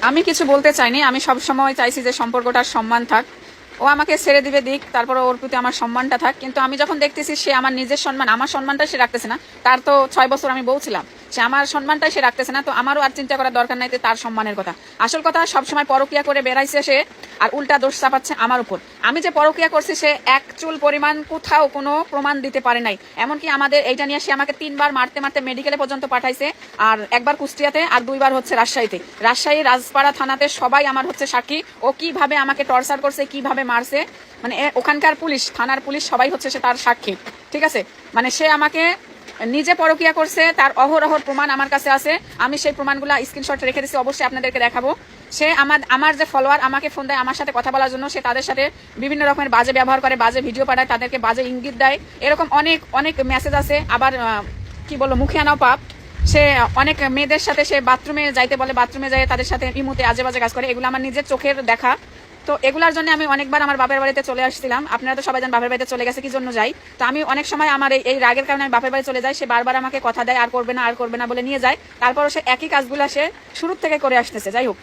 আমি কিছু বলতে চাইনি, আমি সব সময় চাইছি যে সম্পর্কটার সম্মান থাক। ও আমাকে ছেড়ে দিবে দিক, তারপর ওর প্রতি আমার সম্মানটা থাক। কিন্তু আমি যখন দেখতেছি সে আমার নিজের সম্মান, আমার সম্মানটা সে রাখতেছে না, তার তো 6 বছর আমি বলছিলাম, সে আমার সম্মানটাই সে রাখতেছে না, তো আমারও আর চিন্তা করার দরকার নাই যে তার সম্মানের কথা। আসল কথা, সবসময় পরকিয়া করে বেড়াইছে সে, আর উল্টা দোষ চাপাচ্ছে আমার উপর। আমি যে পরকিয়া করছি সে এক চুল পরিমাণ কোথাও কোনো প্রমাণ দিতে পারে নাই। এমনকি আমাদের এইটা নিয়ে সে আমাকে 3বার মারতে মারতে মেডিকেলে পর্যন্ত পাঠাইছে, আর একবার কুষ্টিয়াতে আর 2বার হচ্ছে রাজশাহীতে। রাজশাহী রাজপাড়া থানাতে সবাই আমার হচ্ছে সাক্ষী, ও কিভাবে আমাকে টর্চার করছে, কিভাবে মারছে, মানে ওখানকার পুলিশ, থানার পুলিশ সবাই হচ্ছে সে তার সাক্ষী। ঠিক আছে, মানে সে আমাকে নিজে পরকিয়া করছে, তার অহরহর প্রমাণ আমার কাছে আছে। আমি সেই প্রমাণগুলো স্ক্রিনশট রেখে দিচ্ছি, অবশ্যই আপনাদেরকে দেখাবো। সে আমার যে ফলোয়ার আমাকে ফোন দেয় আমার সাথে কথা বলার জন্য, সে তাদের সাথে বিভিন্ন রকমের বাজে ব্যবহার করে, বাজে ভিডিও পাঠায়, তাদেরকে বাজে ইঙ্গিত দেয়, এরকম অনেক অনেক মেসেজ আছে। আবার কি বলবো, মুখে আনাও পাপ। সে অনেক মেয়েদের সাথে সে বাথরুমে যাইতে বলে, বাথরুমে যায় তাদের সাথে ইমুতে আজে বাজে কাজ করে, এগুলো আমার নিজের চোখের দেখা। তো এগুলার জন্য আমি অনেকবার আমার বাপের বাড়িতে চলে আসছিলাম। আপনারা তো সবাই জানেন বাপের বাড়িতে চলে গেছে কি জন্য যাই। তো আমি অনেক সময় আমার এই রাগের কারণে আমি বাপের বাড়ি চলে যাই। সে বারবার আমাকে কথা দেয় আর করবে না আর করবে না বলে নিয়ে যায়, তারপরও সে একই কাজগুলো সে শুরু থেকে করে আসতেছে। যাই হোক।